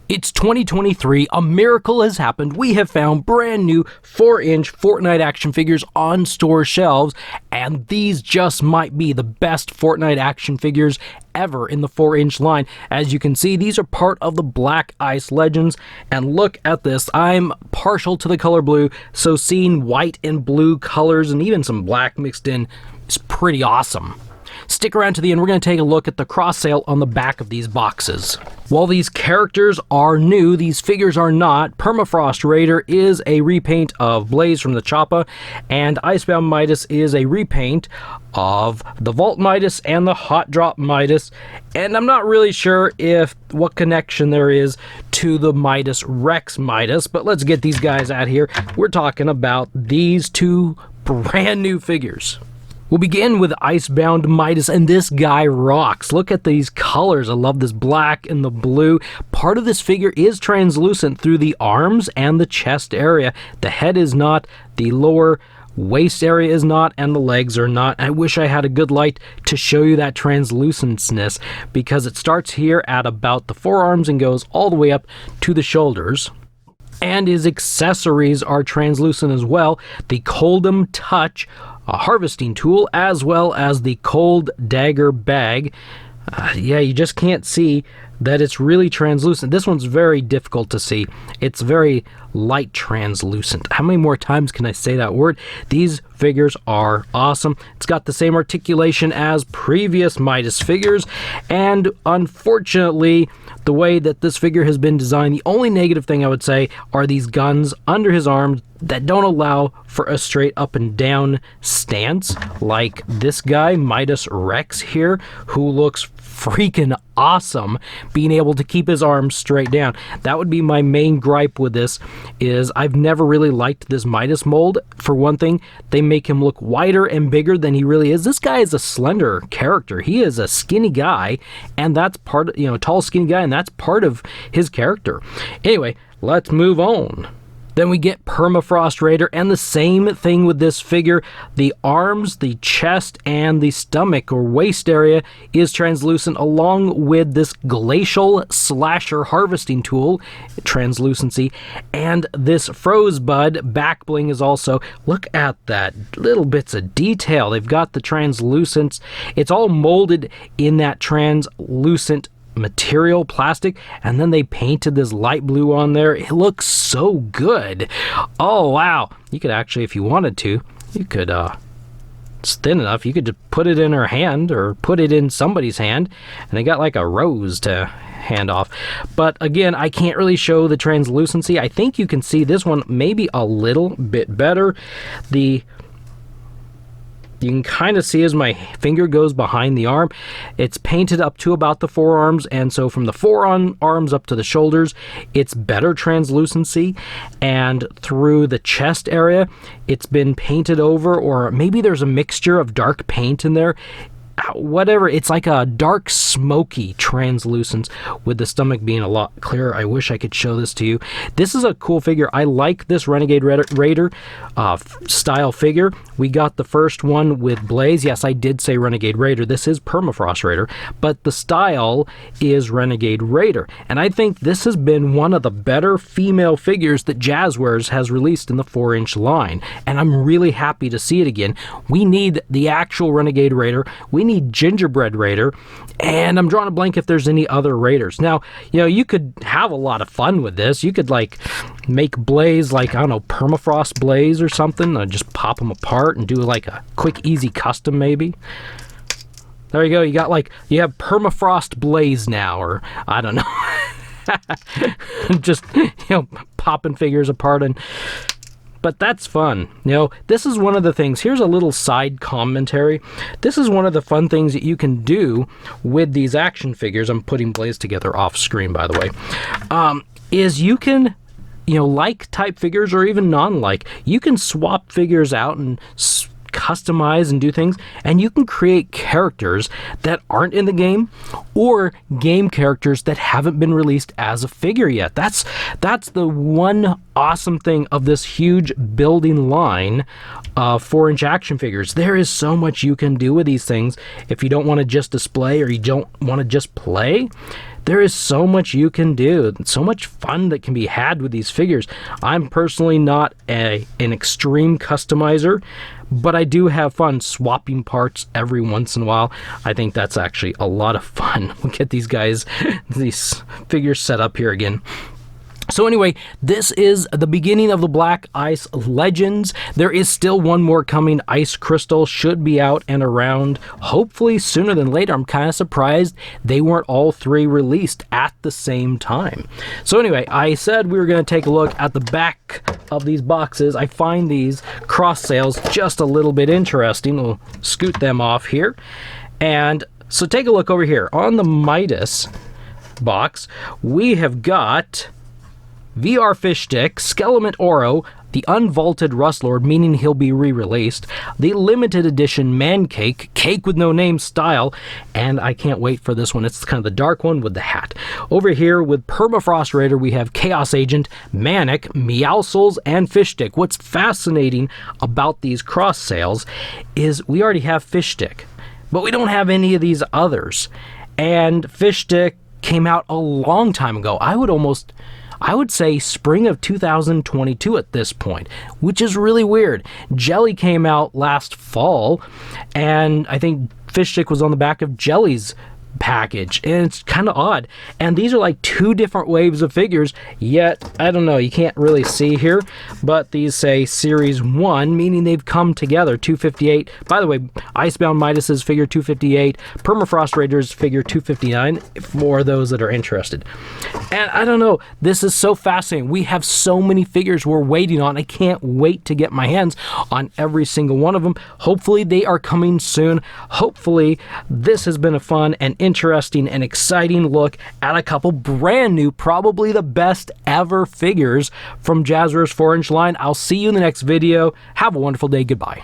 It's 2023, a miracle has happened. We have found brand new 4-inch Fortnite action figures on store shelves, and these just might be the best Fortnite action figures ever in the 4-inch line. As you can see, these are part of the Black Ice Legends, and look at this. I'm partial to the color blue, so seeing white and blue colors and even some black mixed in is pretty awesome. Stick around to the end, we're going to take a look at the cross sale on the back of these boxes. While these characters are new, these figures are not. Permafrost Raider is a repaint of Blaze from the Choppa, and Icebound Midas is a repaint of the Vault Midas and the Hot Drop Midas, and I'm not really sure what connection there is to the Midas Rex Midas, but let's get these guys out here. We're talking about these two brand new figures. We'll begin with Icebound Midas, and this guy rocks. Look at these colors. I love this black and the blue. Part of this figure is translucent through the arms and the chest area. The head is not, the lower waist area is not, and the legs are not. I wish I had a good light to show you that translucentness, because it starts here at about the forearms and goes all the way up to the shoulders. And his accessories are translucent as well. The Coldem Touch, a harvesting tool, as well as the Cold Dagger bag. Yeah, you just can't see that it's really translucent. This one's very difficult to see. It's very light translucent. How many more times can I say that word? These figures are awesome. It's got the same articulation as previous Midas figures, and unfortunately, the way that this figure has been designed, the only negative thing I would say are these guns under his arms that don't allow for a straight up and down stance like this guy, Midas Rex here, who looks freaking awesome being able to keep his arms straight down. That would be my main gripe with this, is I've never really liked this Midas mold. For one thing, they make him look wider and bigger than he really is. This guy is a slender character. He is a skinny guy, and that's part of, tall skinny guy, and that's part of his character. Anyway, let's move on. Then we get Permafrost Raider, and the same thing with this figure. The arms, the chest, and the stomach or waist area is translucent, along with this Glacial Slasher harvesting tool, translucency, and this Frozebud back bling is also, look at that, little bits of detail. They've got the translucence. It's all molded in that translucent material, plastic, and then they painted this light blue on there. It looks so good. Oh wow, you could actually, if you wanted to, you could it's thin enough, you could just put it in her hand or put it in somebody's hand, and they got like a rose to hand off. But again, I can't really show the translucency. I think you can see this one maybe a little bit better. You can kind of see as my finger goes behind the arm, it's painted up to about the forearms, and so from the forearms up to the shoulders, it's better translucency, and through the chest area, it's been painted over, or maybe there's a mixture of dark paint in there. Whatever, it's like a dark smoky translucence, with the stomach being a lot clearer. I wish I could show this to you. This is a cool figure. I like this Renegade Raider style figure. We got the first one with Blaze. Yes, I did say Renegade Raider. This is Permafrost Raider, but the style is Renegade Raider, and I think this has been one of the better female figures that Jazwares has released in the 4-inch line, and I'm really happy to see it again. We need the actual Renegade Raider. We need Gingerbread Raider, and I'm drawing a blank if there's any other Raiders. Now, you could have a lot of fun with this. You could like make Blaze like, I don't know, Permafrost Blaze or something, just pop them apart and do like a quick easy custom maybe. There you go. You have Permafrost Blaze now, or I don't know. Just popping figures apart, but that's fun. This is one of the things. Here's a little side commentary. This is one of the fun things that you can do with these action figures. I'm putting Blaze together off screen, by the way. Is you can, like type figures or even non-like, you can swap figures out and customize and do things, and you can create characters that aren't in the game, or game characters that haven't been released as a figure yet. That's the one awesome thing of this huge building line of 4-inch action figures. There is so much you can do with these things if you don't want to just display or you don't want to just play. there is so much you can do, so much fun that can be had with these figures. I'm personally not an extreme customizer, but I do have fun swapping parts every once in a while. I think that's actually a lot of fun. We'll get these guys, these figures set up here again. So anyway, this is the beginning of the Black Ice Legends. There is still one more coming. Ice Crystal should be out and around, hopefully sooner than later. I'm kind of surprised they weren't all three released at the same time. So anyway, I said we were going to take a look at the back of these boxes. I find these cross sales just a little bit interesting. We'll scoot them off here. And so take a look over here. On the Midas box, we have got VR Fish Stick, Skelement Oro, the Unvaulted Rustlord, meaning he'll be re-released, the limited edition Man Cake, Cake with No Name style, and I can't wait for this one. It's kind of the dark one with the hat. Over here with Permafrost Raider, we have Chaos Agent, Manic, Meowscles, and Fish Stick. What's fascinating about these cross sales is we already have Fish Stick, but we don't have any of these others. And Fish Stick came out a long time ago. I would say spring of 2022 at this point, which is really weird. Jelly came out last fall, and I think Fish Stick was on the back of Jelly's package, and it's kind of odd. And these are like two different waves of figures, yet I don't know, you can't really see here, but these say series 1, meaning they've come together. 258, by the way, Icebound Midas is figure 258, Permafrost Raiders figure 259 for those that are interested. And I don't know, this is so fascinating. We have so many figures we're waiting on. I can't wait to get my hands on every single one of them. Hopefully they are coming soon. Hopefully this has been a fun and interesting and exciting look at a couple brand new, probably the best ever figures from Jazwares 4-inch line. I'll see you in the next video. Have a wonderful day. Goodbye.